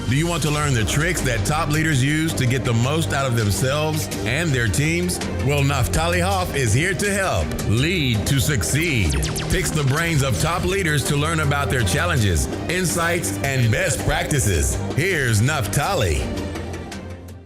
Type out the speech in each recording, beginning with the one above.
Do you want to learn the tricks that top leaders use to get the most out of themselves and their teams? Well, Naftali Hoff is here to help. Lead to Succeed picks the brains of top leaders to learn about their challenges, insights, and best practices. Here's Naftali.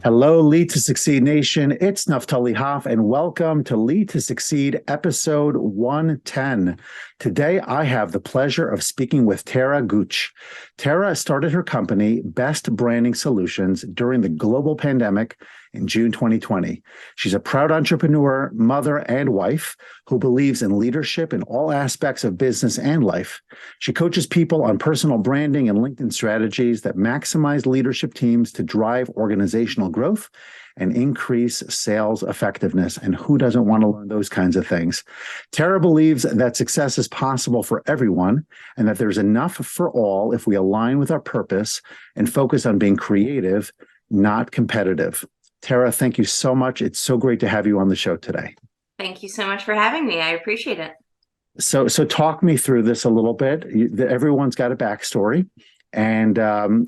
Hello, Lead to Succeed Nation. It's Naftali Hoff, and welcome to Lead to Succeed, episode 110. Today, I have the pleasure of speaking with Tara Gooch. Tara started her company, Best Branding Solutions, during the global pandemic in June 2020. She's a proud entrepreneur, mother, and wife who believes in leadership in all aspects of business and life. She coaches people on personal branding and LinkedIn strategies that maximize leadership teams to drive organizational growth and increase sales effectiveness. And who doesn't want to learn those kinds of things? Tara believes that success is possible for everyone and that there's enough for all if we align with our purpose and focus on being creative, not competitive. Tara, thank you so much. It's so great to have you on the show today. Thank you so much for having me. I appreciate it. So talk me through this a little bit. Everyone's got a backstory. And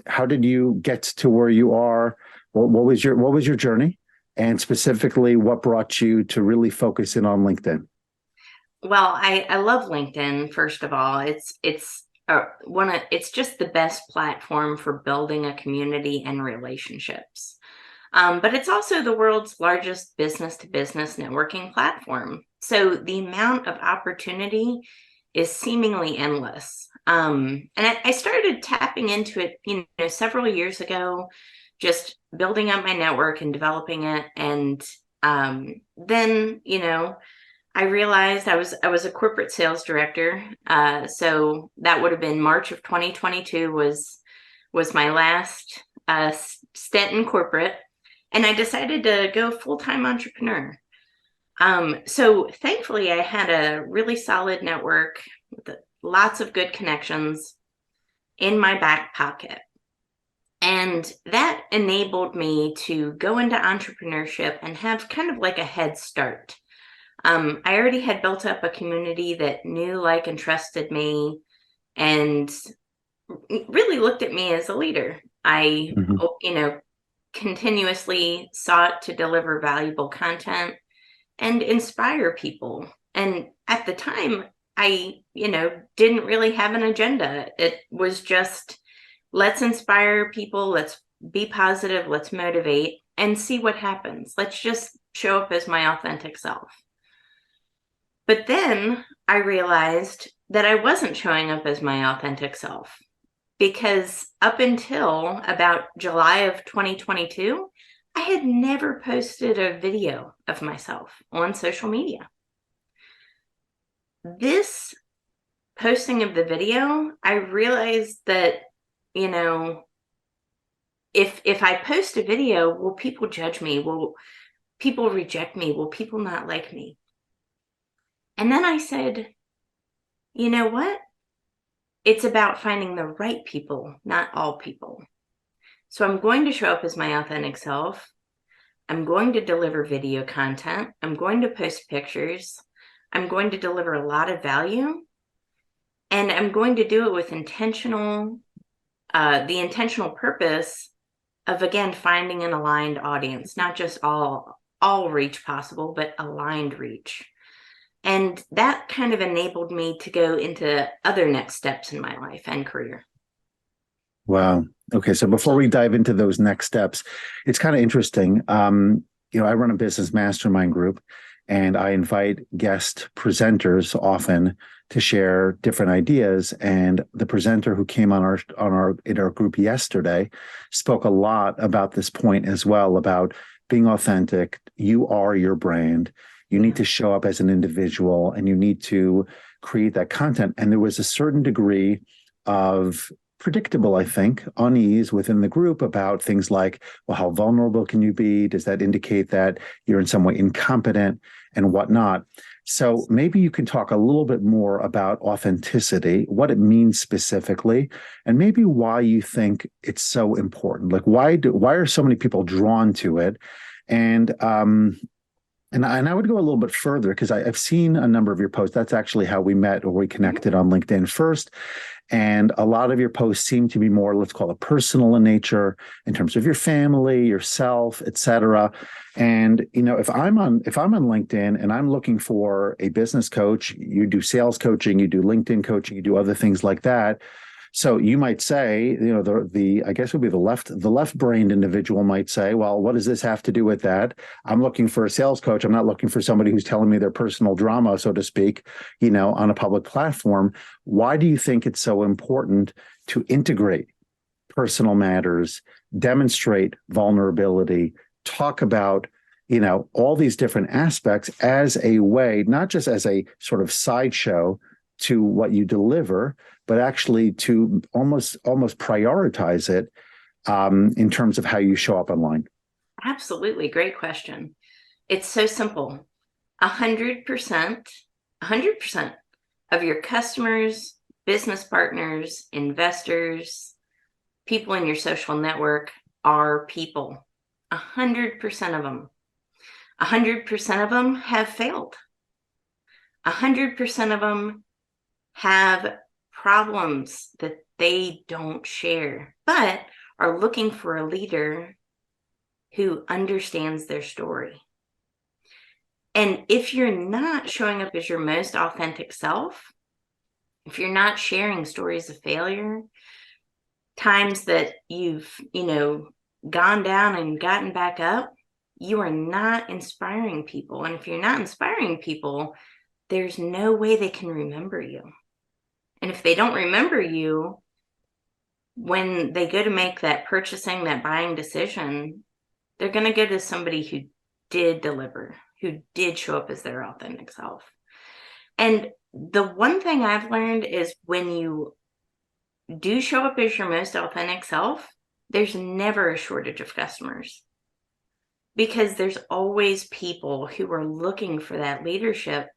how did you get to where you are? What was your journey? And specifically, what brought you to really focus in on LinkedIn? Well, I love LinkedIn, first of all. It's just the best platform for building a community and relationships. But it's also the world's largest business-to-business networking platform. So the amount of opportunity is seemingly endless. And I started tapping into it, several years ago, just building up my network and developing it. And then, I realized I was a corporate sales director. So that would have been March of 2022 was my last stint in corporate. And I decided to go full-time entrepreneur. So thankfully, I had a really solid network with lots of good connections in my back pocket. And that enabled me to go into entrepreneurship and have kind of like a head start. I already had built up a community that knew, like, and trusted me and really looked at me as a leader. I, continuously sought to deliver valuable content and inspire people. And at the time, I, didn't really have an agenda. It was just, let's inspire people, let's be positive, let's motivate, and see what happens. Let's just show up as my authentic self. But then I realized that I wasn't showing up as my authentic self. Because up until about July of 2022, I had never posted a video of myself on social media. This posting of the video, I realized that, if I post a video, will people judge me? Will people reject me? Will people not like me? And then I said, you know what? It's about finding the right people, not all people. So I'm going to show up as my authentic self. I'm going to deliver video content. I'm going to post pictures. I'm going to deliver a lot of value. And I'm going to do it with the intentional purpose of, again, finding an aligned audience, not just all reach possible, but aligned reach. And that kind of enabled me to go into other next steps in my life and career. Wow. Okay. So before we dive into those next steps, it's kind of interesting. I run a business mastermind group, and I invite guest presenters often to share different ideas. And the presenter who came in our group yesterday spoke a lot about this point as well, about being authentic. You are your brand. You need to show up as an individual, and you need to create that content. And there was a certain degree of predictable, I think, unease within the group about things like, well, how vulnerable can you be? Does that indicate that you're in some way incompetent and whatnot? So maybe you can talk a little bit more about authenticity, what it means specifically, and maybe why you think it's so important. Like, why are so many people drawn to it? And And I would go a little bit further because I've seen a number of your posts. That's actually how we met or we connected on LinkedIn first. And a lot of your posts seem to be more, let's call it personal in nature, in terms of your family, yourself, et cetera. And, if I'm on LinkedIn and I'm looking for a business coach, you do sales coaching, you do LinkedIn coaching, you do other things like that. So you might say, the I guess would be the left-brained individual might say, well, what does this have to do with that? I'm looking for a sales coach. I'm not looking for somebody who's telling me their personal drama, so to speak, on a public platform. Why do you think it's so important to integrate personal matters, demonstrate vulnerability, talk about all these different aspects as a way, not just as a sort of sideshow to what you deliver, but actually to almost prioritize it in terms of how you show up online? Absolutely. Great question. It's so simple. 100% of your customers, business partners, investors, people in your social network are people. 100% of them. 100% of them have failed. 100% of them have problems that they don't share, but are looking for a leader who understands their story. And if you're not showing up as your most authentic self, if you're not sharing stories of failure, times that you've, gone down and gotten back up, you are not inspiring people. And if you're not inspiring people, there's no way they can remember you. And if they don't remember you, when they go to make that buying decision, they're going to go to somebody who did deliver, who did show up as their authentic self. And the one thing I've learned is when you do show up as your most authentic self, there's never a shortage of customers, because there's always people who are looking for that leadership.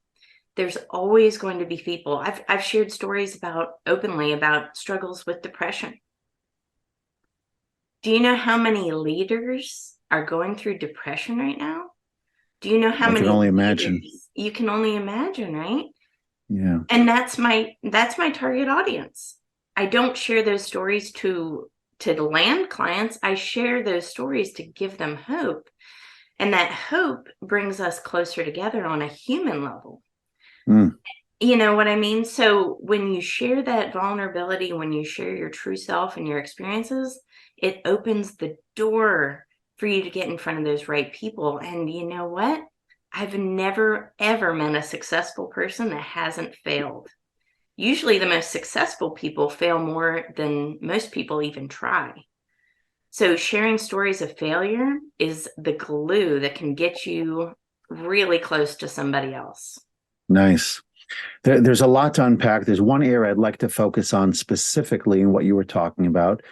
There's always going to be people. I've shared stories openly about struggles with depression. Do you know how many leaders are going through depression right now? Do you know how many? I can only imagine. You can only imagine, right? Yeah. And that's my target audience. I don't share those stories to land clients. I share those stories to give them hope. And that hope brings us closer together on a human level. You know what I mean? So when you share that vulnerability, when you share your true self and your experiences, it opens the door for you to get in front of those right people. And you know what? I've never, ever met a successful person that hasn't failed. Usually the most successful people fail more than most people even try. So sharing stories of failure is the glue that can get you really close to somebody else. Nice. There's a lot to unpack. There's one area I'd like to focus on specifically in what you were talking about.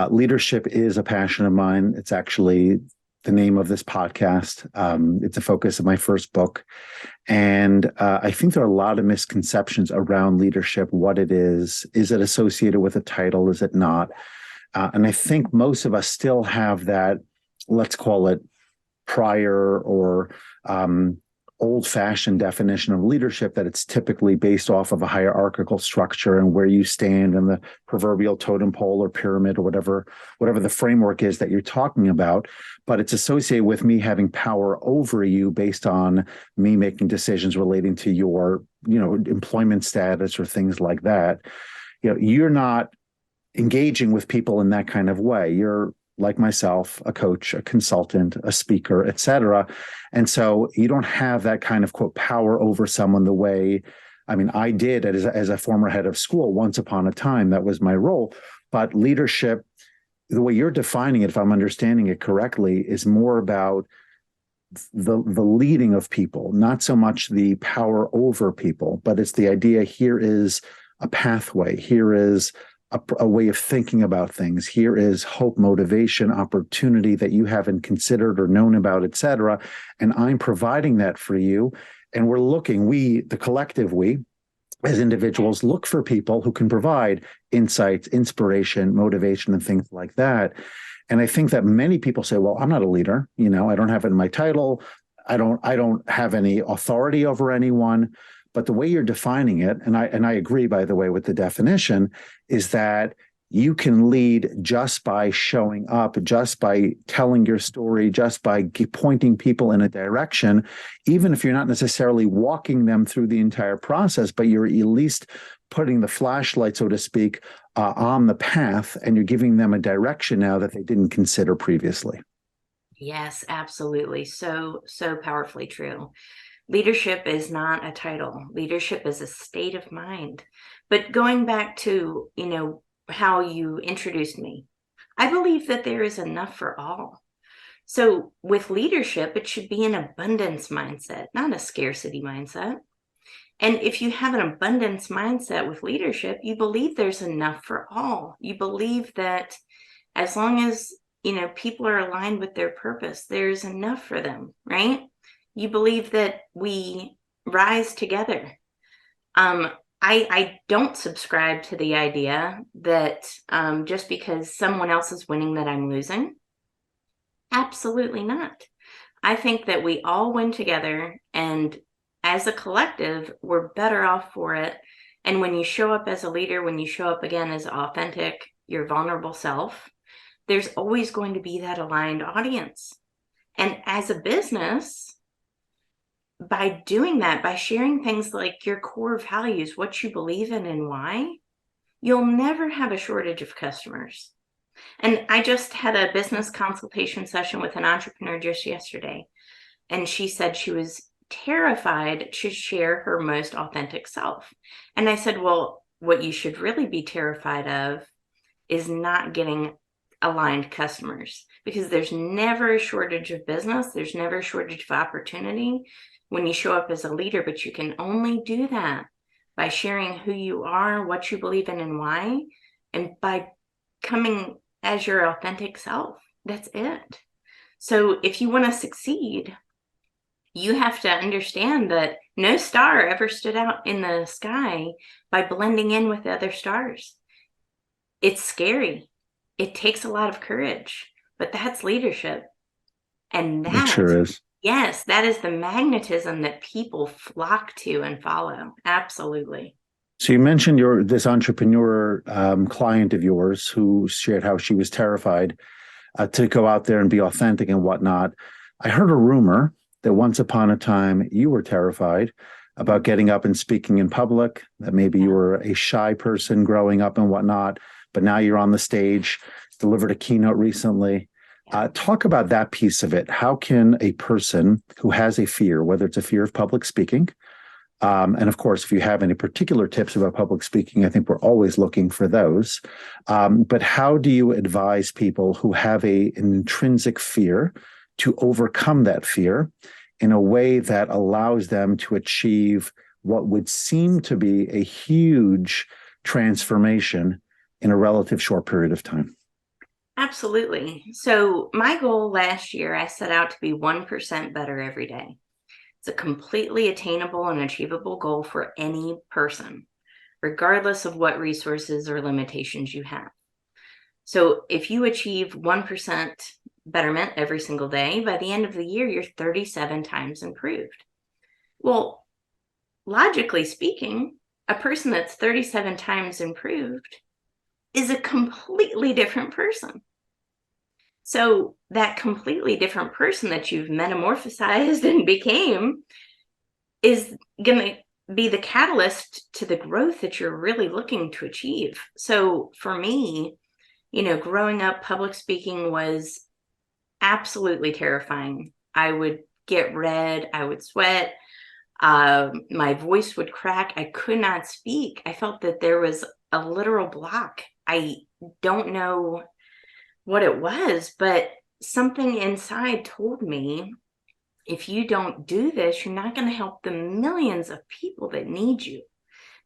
Leadership is a passion of mine. It's actually the name of this podcast. It's a focus of my first book. And I think there are a lot of misconceptions around leadership, what it is. Is it associated with a title? Is it not? And I think most of us still have that, let's call it prior or old-fashioned definition of leadership, that it's typically based off of a hierarchical structure and where you stand in the proverbial totem pole or pyramid or whatever the framework is that you're talking about. But it's associated with me having power over you based on me making decisions relating to your, employment status or things like that. You're not engaging with people in that kind of way. You're, like myself, a coach, a consultant, a speaker, et cetera. And so you don't have that kind of, quote, power over someone the way, I did as a former head of school once upon a time. That was my role. But leadership, the way you're defining it, if I'm understanding it correctly, is more about the leading of people, not so much the power over people, but it's the idea, here is a pathway, here is a way of thinking about things. Here is hope, motivation, opportunity that you haven't considered or known about, et cetera. And I'm providing that for you. And we're looking, the collective, we as individuals look for people who can provide insights, inspiration, motivation, and things like that. And I think that many people say, well, I'm not a leader. I don't have it in my title. I don't have any authority over anyone. But the way you're defining it, and I agree, by the way, with the definition, is that you can lead just by showing up, just by telling your story, just by pointing people in a direction, even if you're not necessarily walking them through the entire process, but you're at least putting the flashlight, so to speak, on the path, and you're giving them a direction now that they didn't consider previously. Yes, absolutely. So, so powerfully true. Leadership is not a title. Leadership is a state of mind. But going back to, how you introduced me, I believe that there is enough for all. So with leadership, it should be an abundance mindset, not a scarcity mindset. And if you have an abundance mindset with leadership, you believe there's enough for all. You believe that as long as, people are aligned with their purpose, there's enough for them, right? You believe that we rise together. I don't subscribe to the idea that just because someone else is winning that I'm losing. Absolutely not. I think that we all win together, and as a collective, we're better off for it. And when you show up as a leader, when you show up again as authentic, your vulnerable self, there's always going to be that aligned audience. And as a business, by doing that, by sharing things like your core values, what you believe in and why, you'll never have a shortage of customers. And I just had a business consultation session with an entrepreneur just yesterday, and she said she was terrified to share her most authentic self. And I said, well, what you should really be terrified of is not getting aligned customers, because there's never a shortage of business. There's never a shortage of opportunity when you show up as a leader, but you can only do that by sharing who you are, what you believe in and why, and by coming as your authentic self. That's it. So if you want to succeed, you have to understand that no star ever stood out in the sky by blending in with the other stars. It's scary. It takes a lot of courage, but that's leadership. And It sure is. yes, that is the magnetism that people flock to and follow. Absolutely. So you mentioned this entrepreneur client of yours who shared how she was terrified to go out there and be authentic and whatnot. I heard a rumor that once upon a time you were terrified about getting up and speaking in public, that maybe you were a shy person growing up and whatnot, but now you're on the stage, delivered a keynote recently. Talk about that piece of it. How can a person who has a fear, whether it's a fear of public speaking, and of course, if you have any particular tips about public speaking, I think we're always looking for those. But how do you advise people who have an intrinsic fear to overcome that fear in a way that allows them to achieve what would seem to be a huge transformation in a relative short period of time? Absolutely. So my goal last year, I set out to be 1% better every day. It's a completely attainable and achievable goal for any person, regardless of what resources or limitations you have. So if you achieve 1% betterment every single day, by the end of the year, you're 37 times improved. Well, logically speaking, a person that's 37 times improved is a completely different person. So that completely different person that you've metamorphosized and became is going to be the catalyst to the growth that you're really looking to achieve. So for me, growing up, public speaking was absolutely terrifying. I would get red, I would sweat, my voice would crack. I could not speak. I felt that there was a literal block. I don't know what it was, but something inside told me, if you don't do this, you're not going to help the millions of people that need you,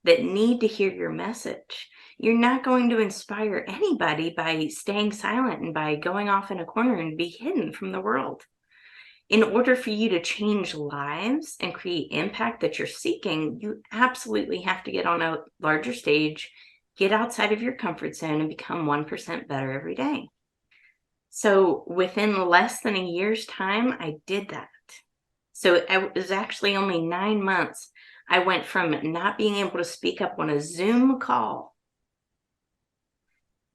that need to hear your message. You're not going to inspire anybody by staying silent and by going off in a corner and be hidden from the world. In order for you to change lives and create impact that you're seeking, you absolutely have to get on a larger stage, get outside of your comfort zone, and become 1% better every day. So within less than a year's time, I did that. So it was actually only 9 months. I went from not being able to speak up on a Zoom call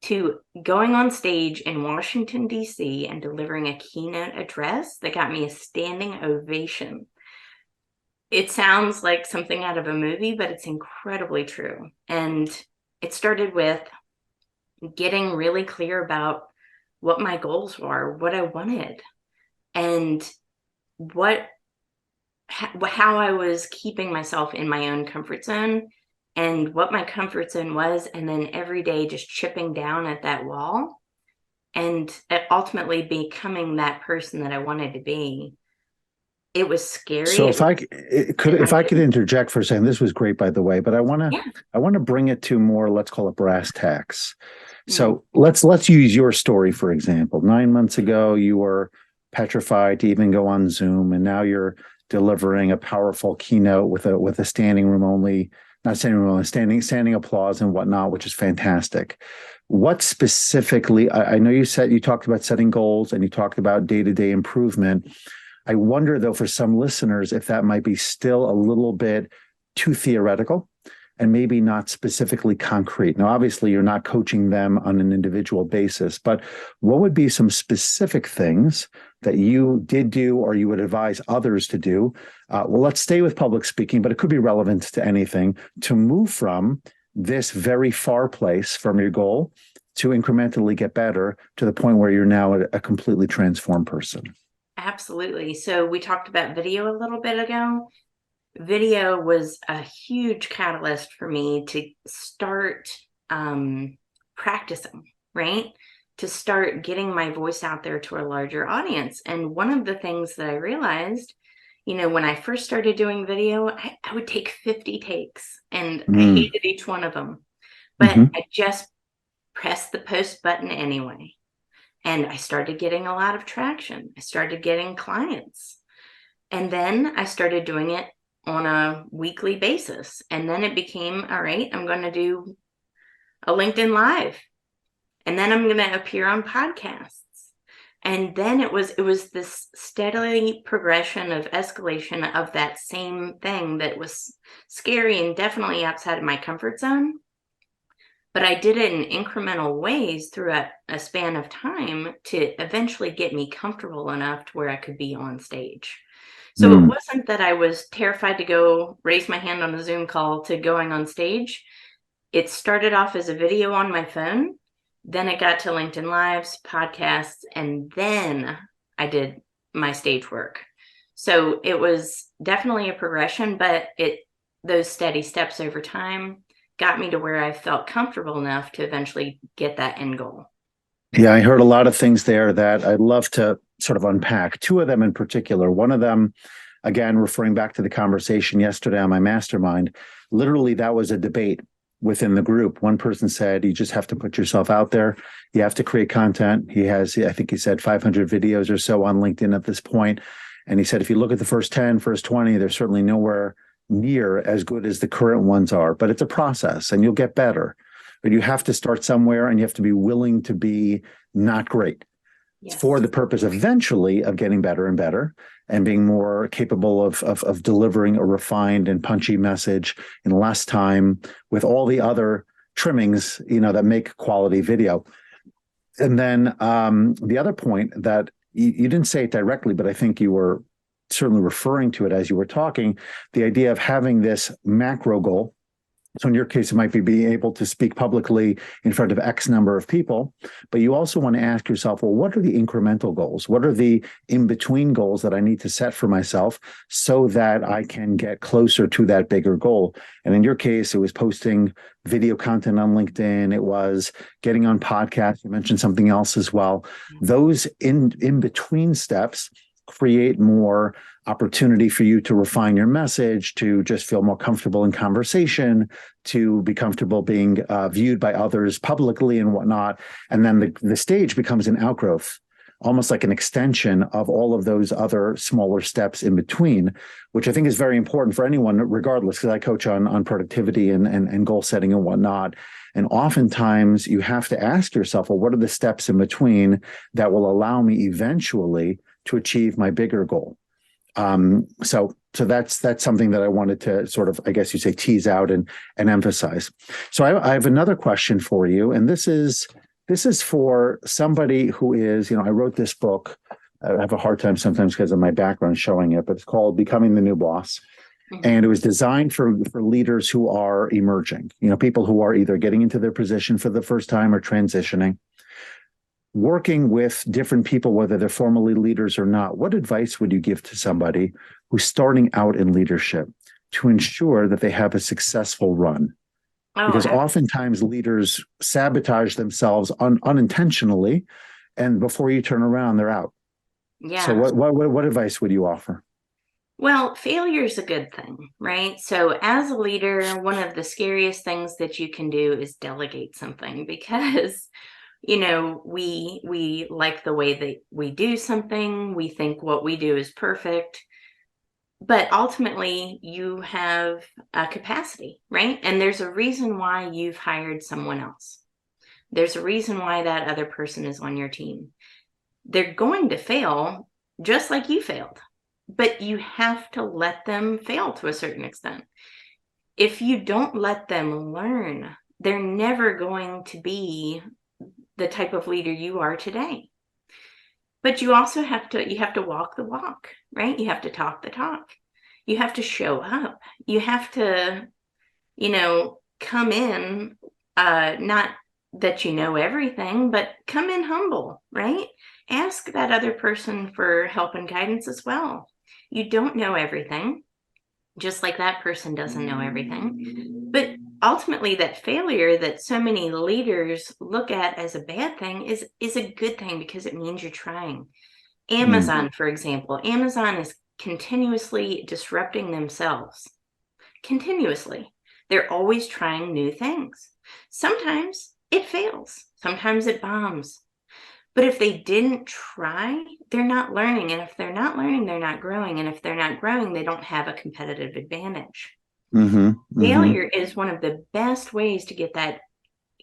to going on stage in Washington, D.C. and delivering a keynote address that got me a standing ovation. It sounds like something out of a movie, but it's incredibly true. And it started with getting really clear about what my goals were, what I wanted, and how I was keeping myself in my own comfort zone and what my comfort zone was. And then every day just chipping down at that wall and ultimately becoming that person that I wanted to be. It was scary. So if I could interject for a second, this was great, by the way, but I want to bring it to more, let's call it brass tacks. So let's use your story, for example. 9 months ago, you were petrified to even go on Zoom, and now you're delivering a powerful keynote with a standing applause and whatnot, which is fantastic. What specifically, I know you talked about setting goals and you talked about day-to-day improvement. I wonder, though, for some listeners, if that might be still a little bit too theoretical and maybe not specifically concrete. Now, obviously, you're not coaching them on an individual basis, but what would be some specific things that you did do or you would advise others to do? Well, let's stay with public speaking, but it could be relevant to anything, to move from this very far place from your goal to incrementally get better to the point where you're now a completely transformed person. Absolutely. So we talked about video a little bit ago. Video was a huge catalyst for me to start practicing, right? To start getting my voice out there to a larger audience. And one of the things that I realized, when I first started doing video, I would take 50 takes and I hated each one of them. But I just pressed the post button anyway. And I started getting a lot of traction. I started getting clients. And then I started doing it on a weekly basis. And then it became, all right, I'm going to do a LinkedIn Live. And then I'm going to appear on podcasts. And then it was this steady progression of escalation of that same thing that was scary and definitely outside of my comfort zone. But I did it in incremental ways throughout a span of time to eventually get me comfortable enough to where I could be on stage. So it wasn't that I was terrified to go raise my hand on a Zoom call to going on stage. It started off as a video on my phone. Then it got to LinkedIn Lives, podcasts, and then I did my stage work. So it was definitely a progression, but those steady steps over time got me to where I felt comfortable enough to eventually get that end goal. Yeah, I heard a lot of things there that I'd love to sort of unpack. Two of them in particular. One of them, again, referring back to the conversation yesterday on my mastermind, literally that was a debate within the group. One person said, you just have to put yourself out there. You have to create content. He has, I think he said 500 videos or so on LinkedIn at this point. And he said, if you look at the first 10, first 20, they're certainly nowhere near as good as the current ones are, but it's a process and you'll get better. But you have to start somewhere and you have to be willing to be not great. Yes. For the purpose eventually of getting better and better and being more capable of delivering a refined and punchy message in less time with all the other trimmings, that make quality video. And then the other point that you didn't say it directly, but I think you were certainly referring to it as you were talking, the idea of having this macro goal. So in your case, it might be being able to speak publicly in front of X number of people, but you also want to ask yourself, well, what are the incremental goals? What are the in-between goals that I need to set for myself so that I can get closer to that bigger goal? And in your case, it was posting video content on LinkedIn. It was getting on podcasts. You mentioned something else as well. Those in-between steps create more opportunity for you to refine your message, to just feel more comfortable in conversation, to be comfortable being viewed by others publicly and whatnot. And then the stage becomes an outgrowth, almost like an extension of all of those other smaller steps in between, which I think is very important for anyone, regardless, because I coach on productivity and goal setting and whatnot. And oftentimes you have to ask yourself, well, what are the steps in between that will allow me eventually to achieve my bigger goal? So that's something that I wanted to sort of, I guess you say, tease out and emphasize. So I have another question for you, and this is for somebody who is, I wrote this book. I have a hard time sometimes because of my background showing it, but it's called Becoming the New Boss. Mm-hmm. And it was designed for leaders who are emerging, people who are either getting into their position for the first time or transitioning. Working with different people, whether they're formally leaders or not, what advice would you give to somebody who's starting out in leadership to ensure that they have a successful run? Because oftentimes leaders sabotage themselves unintentionally, and before you turn around, they're out. Yeah. So what advice would you offer? Well, failure is a good thing, right? So as a leader, one of the scariest things that you can do is delegate something, because we like the way that we do something. We think what we do is perfect. But ultimately, you have a capacity, right? And there's a reason why you've hired someone else. There's a reason why that other person is on your team. They're going to fail just like you failed. But you have to let them fail to a certain extent. If you don't let them learn, they're never going to be the type of leader you are today. But you also have to walk the walk, right? You have to talk the talk. You have to show up. You have to, come in, not that you know everything, but come in humble, right? Ask that other person for help and guidance as well. You don't know everything, just like that person doesn't know everything. But ultimately, that failure that so many leaders look at as a bad thing is a good thing, because it means you're trying. Amazon, for example, Amazon is continuously disrupting themselves. Continuously. They're always trying new things. Sometimes it fails. Sometimes it bombs. But if they didn't try, they're not learning. And if they're not learning, they're not growing. And if they're not growing, they don't have a competitive advantage. Failure is one of the best ways to get that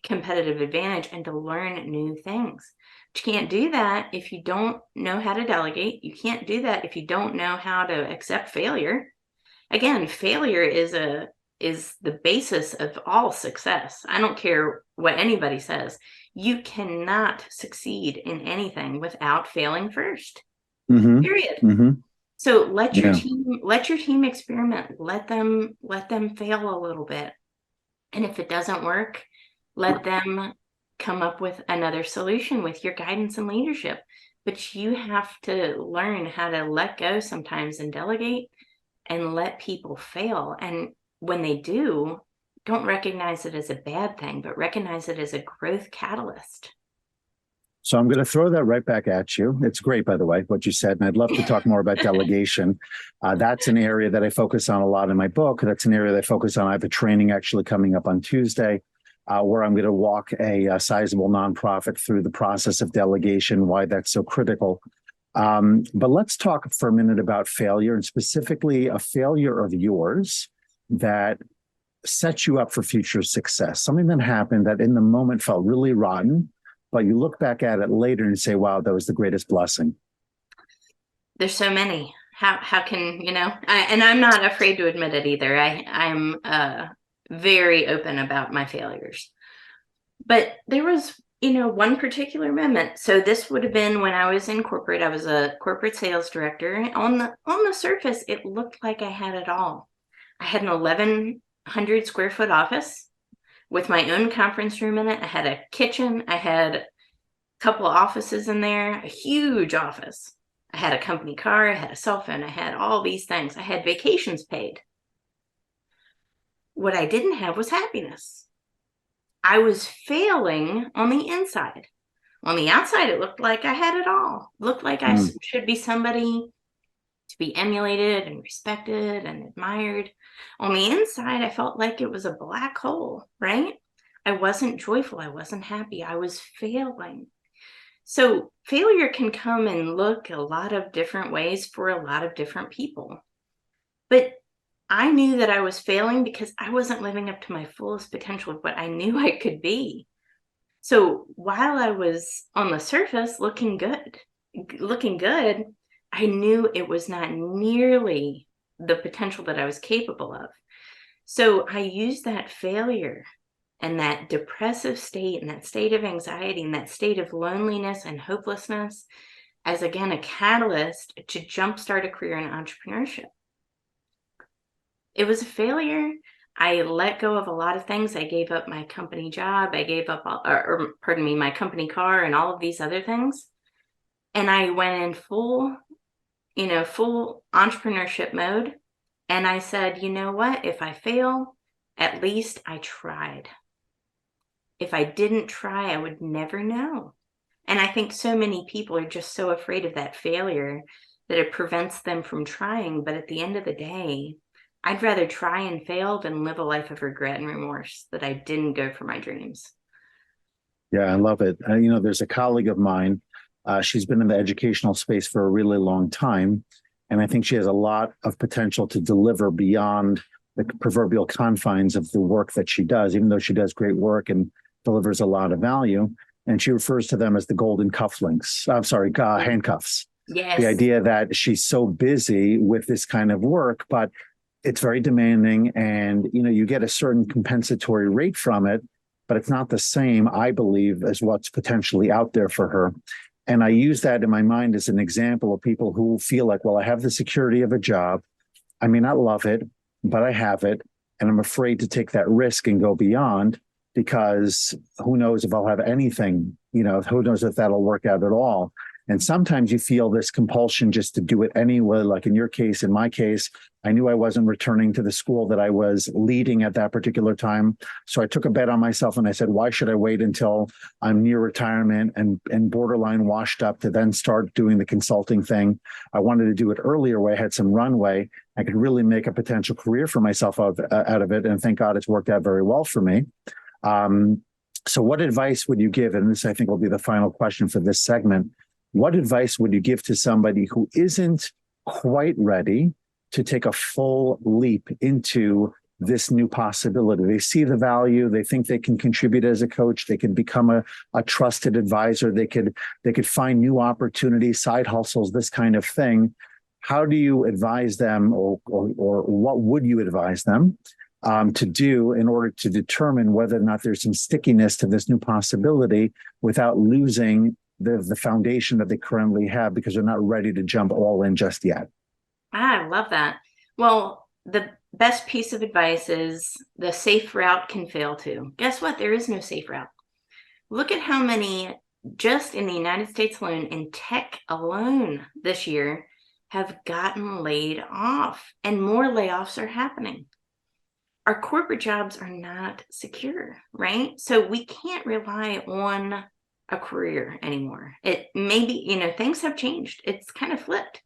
competitive advantage and to learn new things. But you can't do that if you don't know how to delegate. You can't do that if you don't know how to accept failure. Again, failure is the basis of all success. I don't care what anybody says. You cannot succeed in anything without failing first. Period. So let your team experiment. Let them fail a little bit. And if it doesn't work, let them come up with another solution with your guidance and leadership. But you have to learn how to let go sometimes and delegate and let people fail. And when they do, don't recognize it as a bad thing, but recognize it as a growth catalyst. So I'm going to throw that right back at you. It's great, by the way, what you said. And I'd love to talk more about delegation. That's an area that I focus on a lot in my book. That's an area that I focus on. I have a training actually coming up on Tuesday where I'm going to walk a sizable nonprofit through the process of delegation, why that's so critical. But let's talk for a minute about failure, and specifically a failure of yours that set you up for future success. Something that happened that in the moment felt really rotten, but you look back at it later and say, wow, that was the greatest blessing. There's so many. How can, and I'm not afraid to admit it either. I'm very open about my failures. But there was, one particular moment. So this would have been when I was in corporate. I was a corporate sales director. On the surface, it looked like I had it all. I had an 1,100 square foot office with my own conference room in it. I had a kitchen. I had a couple of offices in there, a huge office. I had a company car. I had a cell phone. I had all these things. I had vacations paid. What I didn't have was happiness. I was failing on the inside. On the outside, it looked like I had it all. It looked like I should be somebody to be emulated and respected and admired. On the inside, I felt like it was a black hole, right? I wasn't joyful. I wasn't happy. I was failing. So failure can come and look a lot of different ways for a lot of different people. But I knew that I was failing because I wasn't living up to my fullest potential of what I knew I could be. So while I was on the surface looking good, I knew it was not nearly the potential that I was capable of. So I used that failure and that depressive state and that state of anxiety and that state of loneliness and hopelessness as, again, a catalyst to jumpstart a career in entrepreneurship. It was a failure. I let go of a lot of things. I gave up my company job. I gave up, my company car and all of these other things. And I went in full entrepreneurship mode. And I said, you know what? If I fail, at least I tried. If I didn't try, I would never know. And I think so many people are just so afraid of that failure that it prevents them from trying. But at the end of the day, I'd rather try and fail than live a life of regret and remorse that I didn't go for my dreams. Yeah, I love it. There's a colleague of mine. She's been in the educational space for a really long time. And I think she has a lot of potential to deliver beyond the proverbial confines of the work that she does, even though she does great work and delivers a lot of value. And she refers to them as the golden cufflinks. I'm sorry, handcuffs. Yes. The idea that she's so busy with this kind of work, but it's very demanding, and you get a certain compensatory rate from it, but it's not the same, I believe, as what's potentially out there for her. And I use that in my mind as an example of people who feel like, well, I have the security of a job. I may not love it, but I have it, and I'm afraid to take that risk and go beyond, because who knows if I'll have anything, who knows if that'll work out at all. And sometimes you feel this compulsion just to do it anyway. Like in your case, in my case, I knew I wasn't returning to the school that I was leading at that particular time. So I took a bet on myself and I said, why should I wait until I'm near retirement and borderline washed up to then start doing the consulting thing? I wanted to do it earlier where I had some runway. I could really make a potential career for myself out of it. And thank God it's worked out very well for me. So what advice would you give? And this, I think, will be the final question for this segment. What advice would you give to somebody who isn't quite ready to take a full leap into this new possibility? They see the value. They think they can contribute as a coach. They can become a trusted advisor. They could find new opportunities, side hustles, this kind of thing. How do you advise them, or what would you advise them to do in order to determine whether or not there's some stickiness to this new possibility without losing the foundation that they currently have, because they're not ready to jump all in just yet? I love that. Well, the best piece of advice is the safe route can fail too. Guess what? There is no safe route. Look at how many, just in the United States alone, in tech alone this year, have gotten laid off, and more layoffs are happening. Our corporate jobs are not secure, right? So we can't rely on a career anymore. It maybe, things have changed. It's kind of flipped.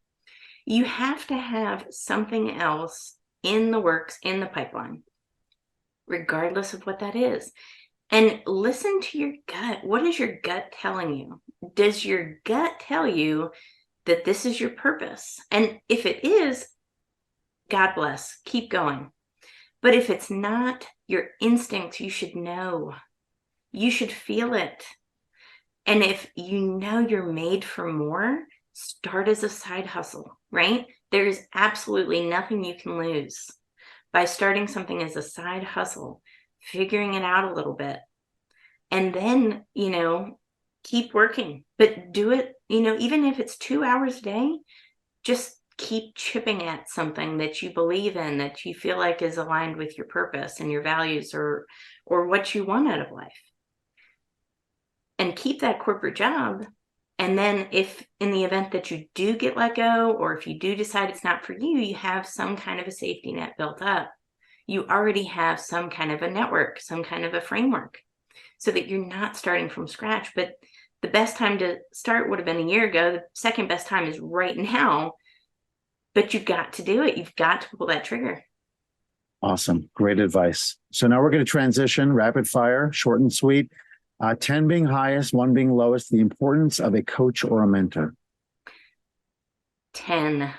You have to have something else in the works, in the pipeline, regardless of what that is. And listen to your gut. What is your gut telling you? Does your gut tell you that this is your purpose? And if it is, God bless, keep going. But if it's not, your instincts, you should know. You should feel it. And if you know you're made for more, start as a side hustle, right? There's absolutely nothing you can lose by starting something as a side hustle, figuring it out a little bit, and then, keep working, but do it, even if it's 2 hours a day, just keep chipping at something that you believe in, that you feel like is aligned with your purpose and your values, or what you want out of life. And keep that corporate job. And then if in the event that you do get let go, or if you do decide it's not for you, you have some kind of a safety net built up. You already have some kind of a network, some kind of a framework, so that you're not starting from scratch. But the best time to start would have been a year ago. The second best time is right now. But you've got to do it. You've got to pull that trigger. Awesome. Great advice. So now we're going to transition rapid fire, short and sweet. 10 being highest, 1 being lowest, the importance of a coach or a mentor. 10.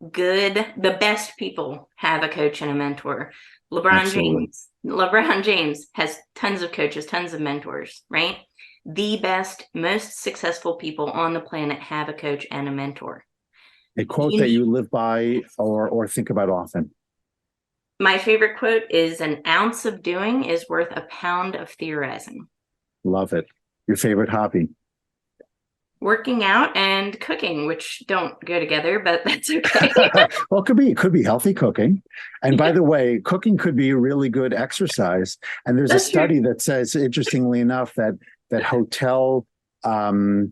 The best people have a coach and a mentor. LeBron James has tons of coaches, tons of mentors, right? The best, most successful people on the planet have a coach and a mentor. A quote that you live by or think about often. My favorite quote is, "An ounce of doing is worth a pound of theorizing." Love it. Your favorite hobby? Working out and cooking, which don't go together, but that's okay. Well, it could be healthy cooking. And by the way, cooking could be a really good exercise. And there's a study that says, interestingly enough, that hotel, I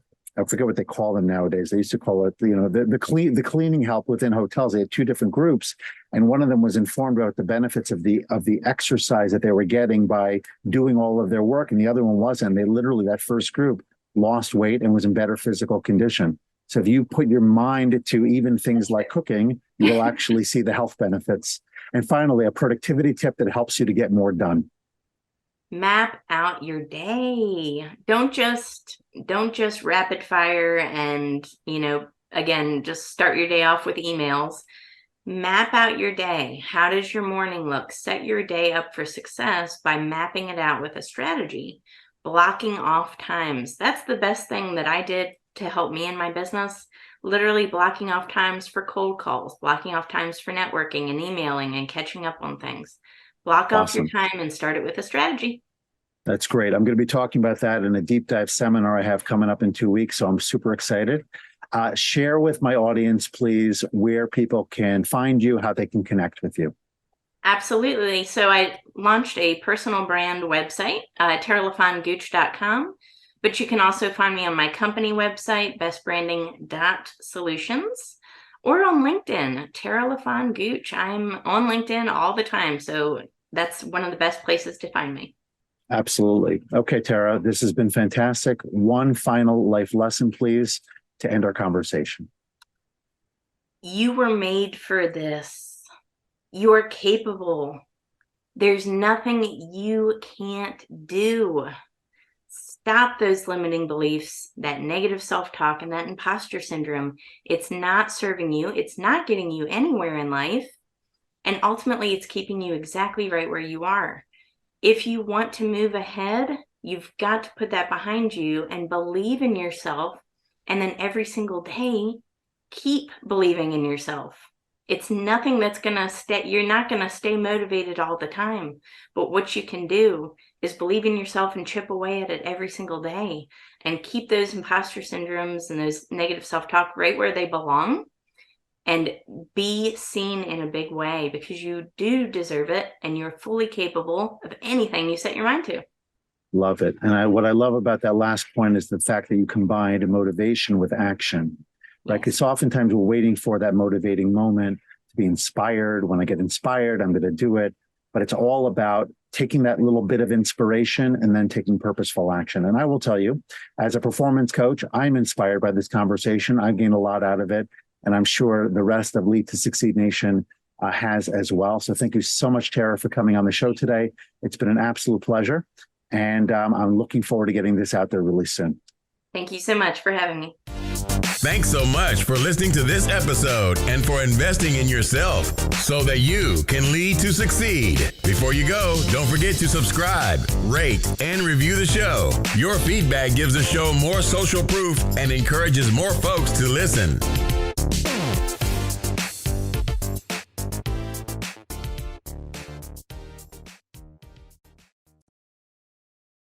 forget what they call them nowadays. They used to call it, the cleaning help within hotels. They had two different groups, and one of them was informed about the benefits of the exercise that they were getting by doing all of their work, and the other one wasn't. They literally, that first group, lost weight and was in better physical condition. So if you put your mind to even things like cooking, you will actually see the health benefits. And finally, a productivity tip that helps you to get more done. Map out your day. Don't just rapid fire and, again, just start your day off with emails. Map out your day. How does your morning look? Set your day up for success by mapping it out with a strategy. Blocking off times. That's the best thing that I did to help me in my business. Literally blocking off times for cold calls, blocking off times for networking and emailing and catching up on things. Block off your time and start it with a strategy. That's great. I'm going to be talking about that in a deep dive seminar I have coming up in 2 weeks. So I'm super excited. Share with my audience, please, where people can find you, how they can connect with you. Absolutely. So I launched a personal brand website, taralafangooch.com, but you can also find me on my company website, bestbranding.solutions, or on LinkedIn, Tara Gooch. I'm on LinkedIn all the time. So that's one of the best places to find me. Absolutely. Okay, Tara, this has been fantastic. One final life lesson, please, to end our conversation. You were made for this. You're capable. There's nothing you can't do. Stop those limiting beliefs, that negative self-talk, and that imposter syndrome. It's not serving you. It's not getting you anywhere in life. And ultimately, it's keeping you exactly right where you are. If you want to move ahead, you've got to put that behind you and believe in yourself. And then every single day, keep believing in yourself. It's nothing that's going to stay. You're not going to stay motivated all the time. But what you can do is believe in yourself and chip away at it every single day and keep those imposter syndromes and those negative self-talk right where they belong. And be seen in a big way, because you do deserve it and you're fully capable of anything you set your mind to. Love it. And what I love about that last point is the fact that you combined motivation with action. Right? Because oftentimes we're waiting for that motivating moment to be inspired. When I get inspired, I'm going to do it. But it's all about taking that little bit of inspiration and then taking purposeful action. And I will tell you, as a performance coach, I'm inspired by this conversation. I've gained a lot out of it. And I'm sure the rest of Lead to Succeed Nation has as well. So thank you so much, Tara, for coming on the show today. It's been an absolute pleasure. And I'm looking forward to getting this out there really soon. Thank you so much for having me. Thanks so much for listening to this episode and for investing in yourself so that you can lead to succeed. Before you go, don't forget to subscribe, rate, and review the show. Your feedback gives the show more social proof and encourages more folks to listen.